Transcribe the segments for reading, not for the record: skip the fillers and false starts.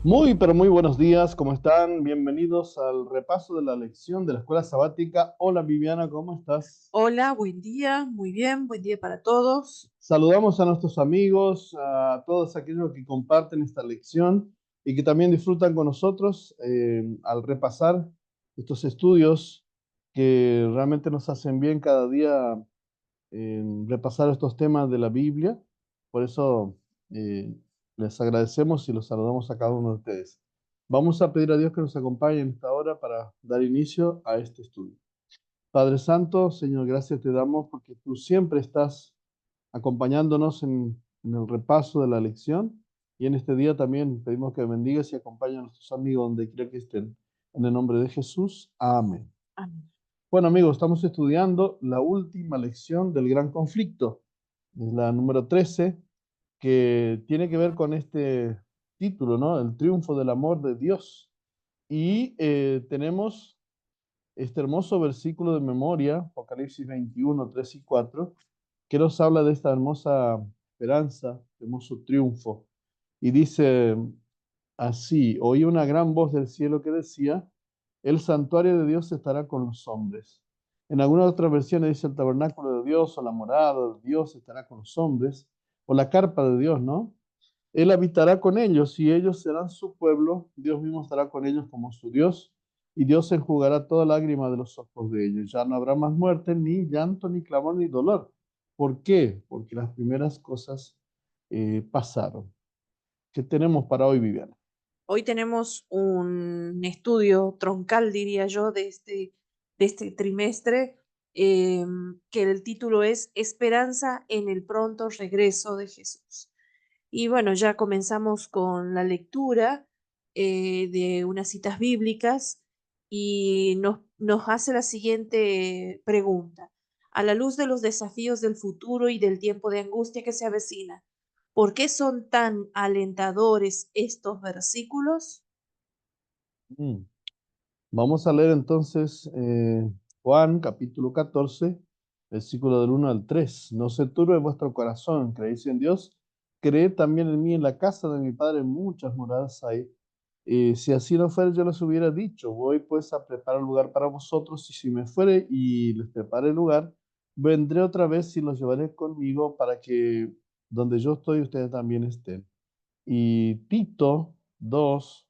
Muy, pero muy buenos días, ¿cómo están? Bienvenidos al repaso de la lección de la escuela sabática. Hola Viviana, ¿cómo estás? Hola, buen día, muy bien, buen día para todos. Saludamos a nuestros amigos, a todos aquellos que comparten esta lección y que también disfrutan con nosotros al repasar estos estudios que realmente nos hacen bien cada día repasar estos temas de la Biblia. Por eso les agradecemos y los saludamos a cada uno de ustedes. Vamos a pedir a Dios que nos acompañe en esta hora para dar inicio a este estudio. Padre Santo, Señor, gracias te damos porque tú siempre estás acompañándonos en el repaso de la lección y en este día también pedimos que bendigas y acompañes a nuestros amigos donde quiera que estén. En el nombre de Jesús, amén. Amén. Bueno, amigos, estamos estudiando la última lección del gran conflicto, es la número 13, que tiene que ver con este título, ¿no? El triunfo del amor de Dios. Y tenemos este hermoso versículo de memoria, Apocalipsis 21, 3 y 4, que nos habla de esta hermosa esperanza, hermoso triunfo. Y dice así, oí una gran voz del cielo que decía, el santuario de Dios estará con los hombres. En algunas otras versiones dice el tabernáculo de Dios o la morada de Dios estará con los hombres, o la carpa de Dios, ¿no? Él habitará con ellos y ellos serán su pueblo. Dios mismo estará con ellos como su Dios y Dios enjugará toda lágrima de los ojos de ellos. Ya no habrá más muerte, ni llanto, ni clamor, ni dolor. ¿Por qué? Porque las primeras cosas pasaron. ¿Qué tenemos para hoy, Viviana? Hoy tenemos un estudio troncal, diría yo, de este trimestre, que el título es Esperanza en el pronto regreso de Jesús. Y bueno, ya comenzamos con la lectura de unas citas bíblicas y nos hace la siguiente pregunta. A la luz de los desafíos del futuro y del tiempo de angustia que se avecina, ¿por qué son tan alentadores estos versículos? Mm. Vamos a leer entonces Juan capítulo 14, versículo del 1 al 3. No se turbe vuestro corazón, creéis en Dios, creed también en mí. En la casa de mi Padre muchas moradas hay. Si así no fuera, yo les hubiera dicho, voy pues a preparar lugar para vosotros, y si me fuere y les prepare el lugar, vendré otra vez y los llevaré conmigo para que donde yo estoy, ustedes también estén. Y Tito 2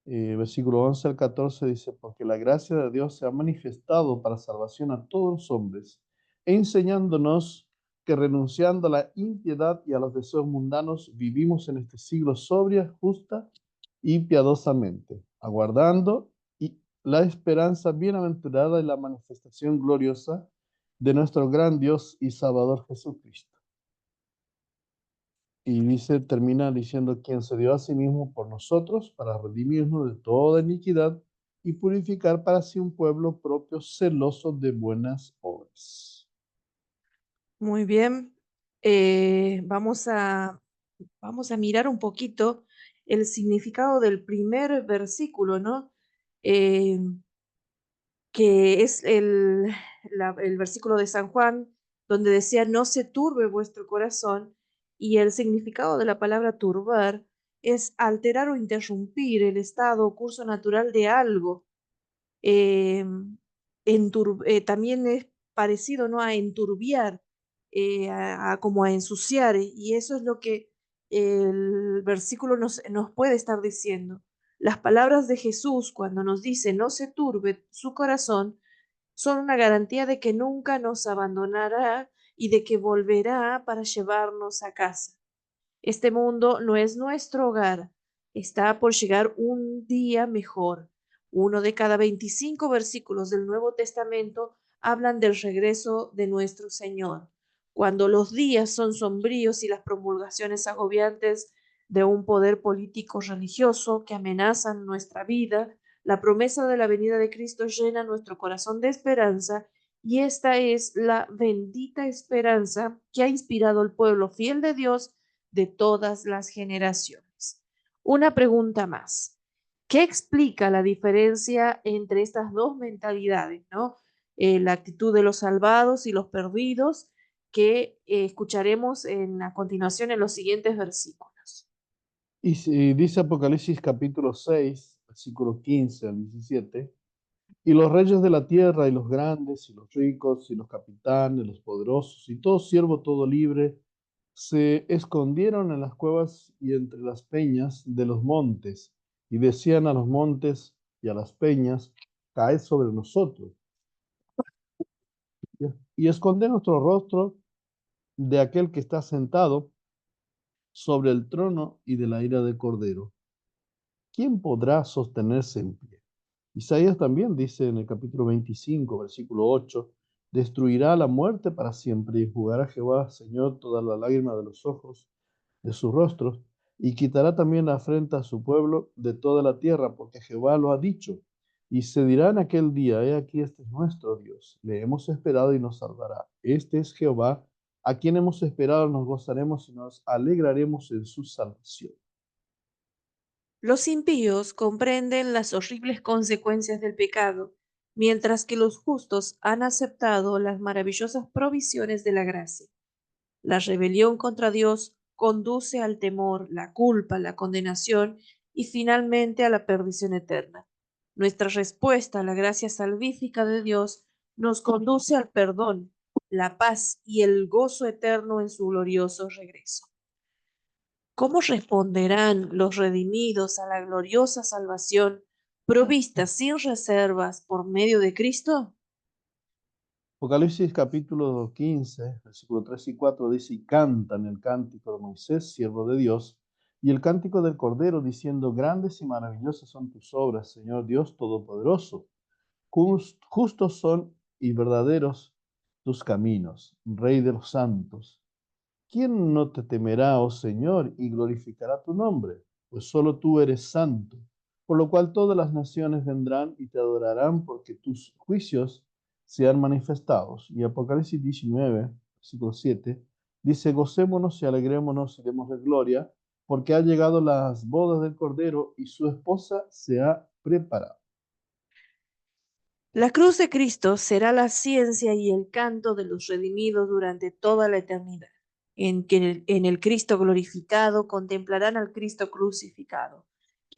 versículo 11 al 14 dice, porque la gracia de Dios se ha manifestado para salvación a todos los hombres, enseñándonos que renunciando a la impiedad y a los deseos mundanos, vivimos en este siglo sobria, justa y piadosamente, aguardando la esperanza bienaventurada y la manifestación gloriosa de nuestro gran Dios y Salvador Jesucristo. Y dice, termina diciendo, quien se dio a sí mismo por nosotros para redimirnos de toda iniquidad y purificar para sí un pueblo propio celoso de buenas obras. Muy bien. Vamos a mirar un poquito el significado del primer versículo, ¿no? Eh, que es el versículo de San Juan, donde decía, no se turbe vuestro corazón, y el significado de la palabra turbar es alterar o interrumpir el estado o curso natural de algo. Eh, también es parecido, ¿no? A enturbiar, como a ensuciar, y eso es lo que el versículo nos puede estar diciendo. Las palabras de Jesús cuando nos dice no se turbe su corazón son una garantía de que nunca nos abandonará y de que volverá para llevarnos a casa. Este mundo no es nuestro hogar, está por llegar un día mejor. Uno de cada 25 versículos del Nuevo Testamento hablan del regreso de nuestro Señor. Cuando los días son sombríos y las promulgaciones agobiantes de un poder político religioso que amenazan nuestra vida, la promesa de la venida de Cristo llena nuestro corazón de esperanza, y esta es la bendita esperanza que ha inspirado al pueblo fiel de Dios de todas las generaciones. Una pregunta más. ¿Qué explica la diferencia entre estas dos mentalidades, ¿no? La actitud de los salvados y los perdidos, que escucharemos a continuación en los siguientes versículos. Y dice Apocalipsis capítulo 6, versículos 15 al 17. Y los reyes de la tierra, y los grandes, y los ricos, y los capitanes, los poderosos, y todo siervo, todo libre, se escondieron en las cuevas y entre las peñas de los montes, y decían a los montes y a las peñas, caed sobre nosotros, y esconded nuestro rostro de aquel que está sentado sobre el trono y de la ira del Cordero. ¿Quién podrá sostenerse en pie? Isaías también dice en el capítulo 25, versículo 8, destruirá la muerte para siempre y jugará Jehová, Señor, toda la lágrima de los ojos de sus rostros, y quitará también la afrenta a su pueblo de toda la tierra, porque Jehová lo ha dicho. Y se dirá en aquel día, he aquí este es nuestro Dios, le hemos esperado y nos salvará. Este es Jehová, a quien hemos esperado, nos gozaremos y nos alegraremos en su salvación. Los impíos comprenden las horribles consecuencias del pecado, mientras que los justos han aceptado las maravillosas provisiones de la gracia. La rebelión contra Dios conduce al temor, la culpa, la condenación y finalmente a la perdición eterna. Nuestra respuesta a la gracia salvífica de Dios nos conduce al perdón, la paz y el gozo eterno en su glorioso regreso. ¿Cómo responderán los redimidos a la gloriosa salvación provista sin reservas por medio de Cristo? Apocalipsis capítulo 15, versículo 3 y 4 dice, y cantan el cántico de Moisés, siervo de Dios, y el cántico del Cordero, diciendo, grandes y maravillosas son tus obras, Señor Dios Todopoderoso. Justos son y verdaderos tus caminos, Rey de los santos. ¿Quién no te temerá, oh Señor, y glorificará tu nombre? Pues solo tú eres santo, por lo cual todas las naciones vendrán y te adorarán porque tus juicios sean manifestados. Y Apocalipsis 19, versículo 7, dice, gocémonos y alegrémonos y demos de gloria, porque han llegado las bodas del Cordero y su esposa se ha preparado. La cruz de Cristo será la ciencia y el canto de los redimidos durante toda la eternidad. En el Cristo glorificado contemplarán al Cristo crucificado,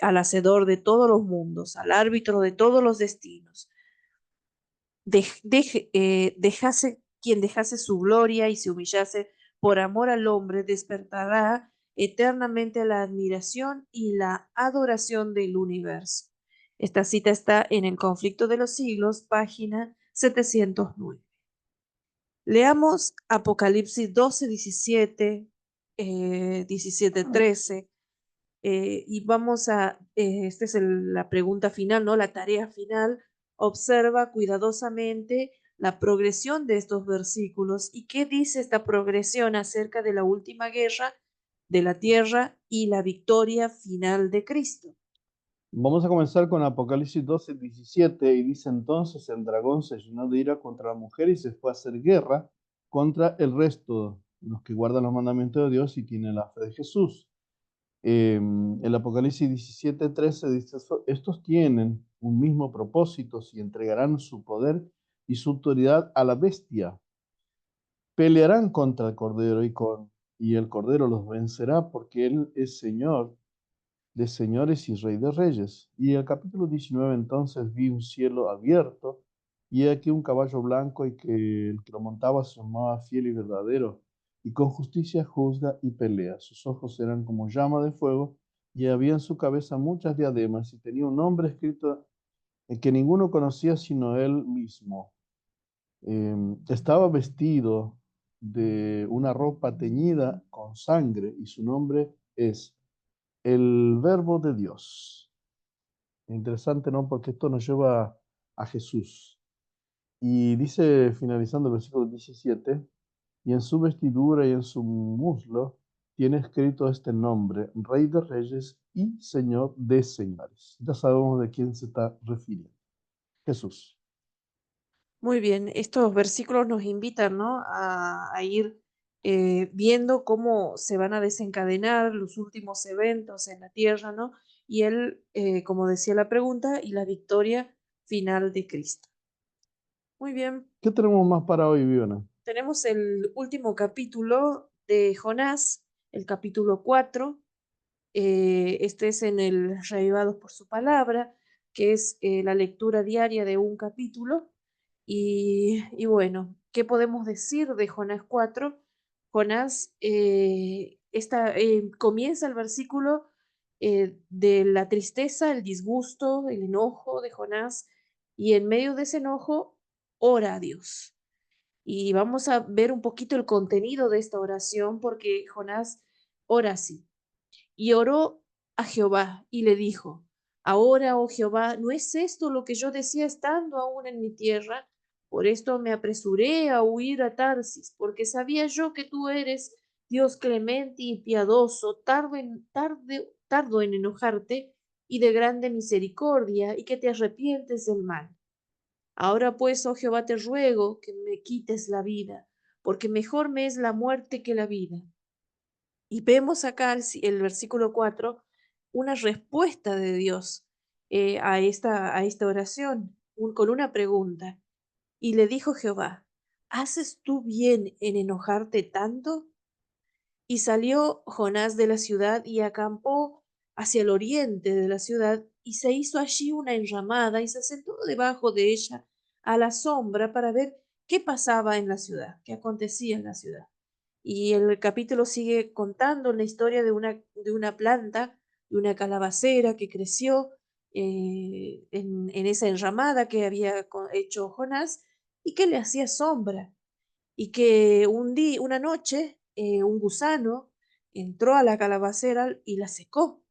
al Hacedor de todos los mundos, al árbitro de todos los destinos. Quien dejase su gloria y se humillase por amor al hombre, despertará eternamente la admiración y la adoración del universo. Esta cita está en El conflicto de los siglos, página 709. Leamos Apocalipsis 12, 17, 17, 13, y vamos a, esta es la pregunta final, ¿no? La tarea final. Observa cuidadosamente la progresión de estos versículos y qué dice esta progresión acerca de la última guerra de la tierra y la victoria final de Cristo. Vamos a comenzar con Apocalipsis 12, 17, y dice entonces el dragón se llenó de ira contra la mujer y se fue a hacer guerra contra el resto, los que guardan los mandamientos de Dios y tienen la fe de Jesús. El Apocalipsis 17, 13 dice, estos tienen un mismo propósito y entregarán su poder y su autoridad a la bestia. Pelearán contra el Cordero y el Cordero los vencerá porque Él es Señor de señores y Rey de reyes. Y el capítulo 19 entonces vi un cielo abierto y aquí un caballo blanco y que el que lo montaba se llamaba fiel y verdadero y con justicia juzga y pelea. Sus ojos eran como llama de fuego y había en su cabeza muchas diademas y tenía un nombre escrito que ninguno conocía sino él mismo. Estaba vestido de una ropa teñida con sangre y su nombre es el Verbo de Dios. Interesante, ¿no? Porque esto nos lleva a Jesús. Y dice, finalizando el versículo 17, y en su vestidura y en su muslo tiene escrito este nombre, Rey de Reyes y Señor de Señores. Ya sabemos de quién se está refiriendo. Jesús. Muy bien, estos versículos nos invitan, ¿no? A ir viendo cómo se van a desencadenar los últimos eventos en la tierra, ¿no? Y él, como decía la pregunta, y la victoria final de Cristo. Muy bien, ¿Qué tenemos más para hoy, Viviana? tenemos el último capítulo de Jonás, el capítulo 4. estés en el Reavivados por su palabra, que es la lectura diaria de un capítulo. Y bueno, ¿qué podemos decir de Jonás 4? Jonás comienza el versículo de la tristeza, el disgusto, el enojo de Jonás, y en medio de ese enojo ora a Dios. Y vamos a ver un poquito el contenido de esta oración porque Jonás ora así. Y oró a Jehová y le dijo, ahora, oh Jehová, ¿no es esto lo que yo decía estando aún en mi tierra? Por esto me apresuré a huir a Tarsis, porque sabía yo que tú eres Dios clemente y piadoso, tardo en enojarte y de grande misericordia, y que te arrepientes del mal. Ahora pues, oh Jehová, te ruego que me quites la vida, porque mejor me es la muerte que la vida. Y vemos acá el versículo 4 una respuesta de Dios a esta oración, con una pregunta. Y le dijo Jehová, ¿haces tú bien en enojarte tanto? Y salió Jonás de la ciudad y acampó hacia el oriente de la ciudad y se hizo allí una enramada y se sentó debajo de ella a la sombra para ver qué pasaba en la ciudad, qué acontecía en la ciudad. Y el capítulo sigue contando la historia de una planta, de una calabacera que creció en esa enramada que había hecho Jonás y que le hacía sombra y que una noche un gusano entró a la calabacera y la secó.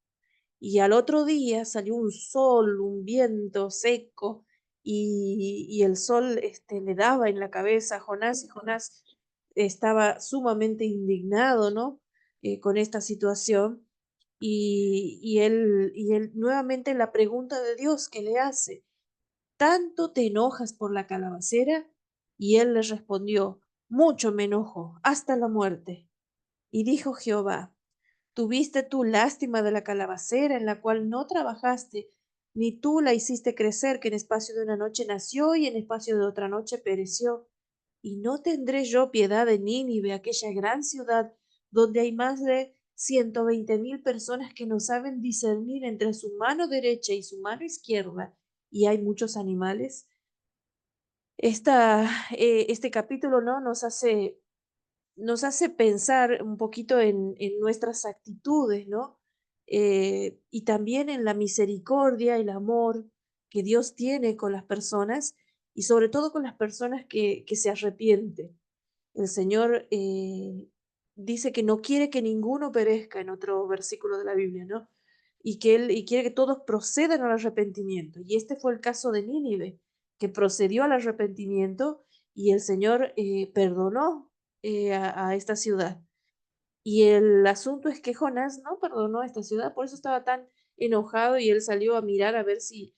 Y al otro día salió un sol, un viento seco, y el sol le daba en la cabeza a Jonás, y Jonás estaba sumamente indignado, ¿no? Con esta situación. Y él nuevamente la pregunta de Dios que le hace, ¿tanto te enojas por la calabacera? Y él le respondió, mucho me enojo, hasta la muerte. Y dijo Jehová, ¿tuviste tú lástima de la calabacera en la cual no trabajaste, ni tú la hiciste crecer, que en espacio de una noche nació y en espacio de otra noche pereció? ¿Y no tendré yo piedad de Nínive, aquella gran ciudad, donde hay más de 120.000 personas que no saben discernir entre su mano derecha y su mano izquierda, y hay muchos animales? Este capítulo, ¿no? Nos hace pensar un poquito en nuestras actitudes, ¿no? Y también en la misericordia, el amor que Dios tiene con las personas y sobre todo con las personas que se arrepienten. El Señor dice que no quiere que ninguno perezca en otro versículo de la Biblia, ¿no? Y quiere que todos procedan al arrepentimiento. Y este fue el caso de Nínive, que procedió al arrepentimiento y el Señor perdonó a esta ciudad. Y el asunto es que Jonás no perdonó a esta ciudad, por eso estaba tan enojado y él salió a mirar a ver si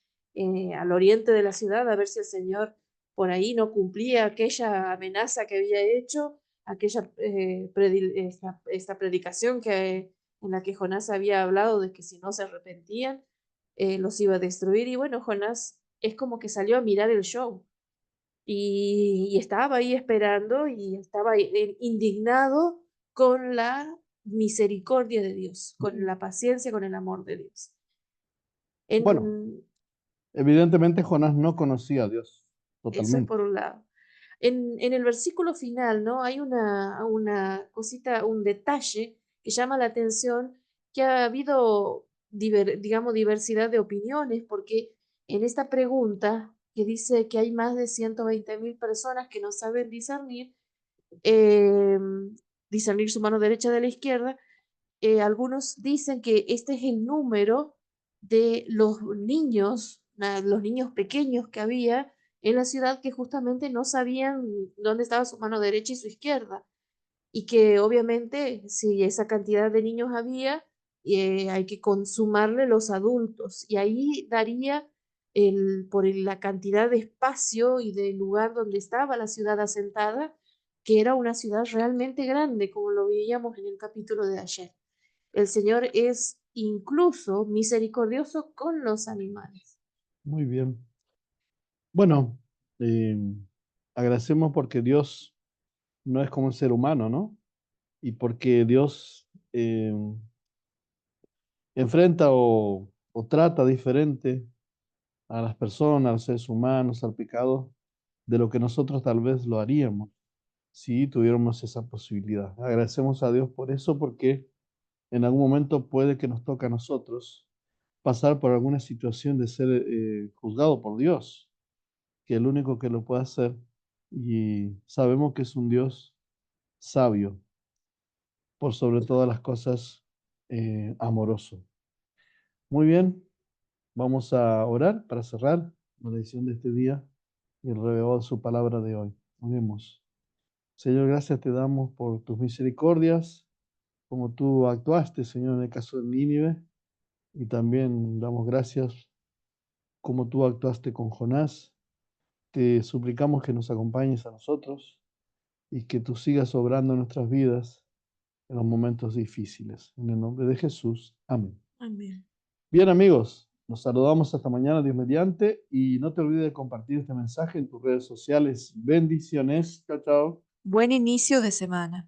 al oriente de la ciudad, a ver si el Señor por ahí no cumplía aquella amenaza que había hecho, aquella esta predicación en la que Jonás había hablado de que si no se arrepentían, los iba a destruir. Y bueno, Jonás es como que salió a mirar el show y estaba ahí esperando y estaba indignado con la misericordia de Dios, con la paciencia, con el amor de Dios. Bueno, En, evidentemente Jonás no conocía a Dios Eso es totalmente. por un lado. En el versículo final, ¿no? Hay una cosita, un detalle que llama la atención, que ha habido, digamos, diversidad de opiniones, porque en esta pregunta que dice que hay más de 120.000 personas que no saben eh, discernir su mano derecha de la izquierda, algunos dicen que este es el número de los niños pequeños que había en la ciudad que justamente no sabían dónde estaba su mano derecha y su izquierda. Y que obviamente si esa cantidad de niños había, hay que consumarle los adultos. Y ahí daría por la cantidad de espacio y de lugar donde estaba la ciudad asentada, que era una ciudad realmente grande, como lo veíamos en el capítulo de ayer. El Señor es incluso misericordioso con los animales. Muy bien. Bueno, eh, agradecemos porque Dios no es como un ser humano, ¿no? Y porque Dios enfrenta o trata diferente a las personas, a los seres humanos, al pecado, de lo que nosotros tal vez lo haríamos si tuviéramos esa posibilidad. Agradecemos a Dios por eso, porque en algún momento puede que nos toque a nosotros pasar por alguna situación de ser juzgado por Dios, que el único que lo puede hacer, y sabemos que es un Dios sabio, por sobre todas las cosas, amoroso. Muy bien, vamos a orar para cerrar la lección de este día y el revelado de su palabra de hoy. Oremos. Señor, gracias te damos por tus misericordias, como tú actuaste, Señor, en el caso de Nínive, y también damos gracias como tú actuaste con Jonás. Te suplicamos que nos acompañes a nosotros y que tú sigas obrando en nuestras vidas en los momentos difíciles. En el nombre de Jesús. Amén. Amén. Bien, amigos, nos saludamos hasta mañana, Dios mediante, y no te olvides de compartir este mensaje en tus redes sociales. Bendiciones. Chao, chao. Buen inicio de semana.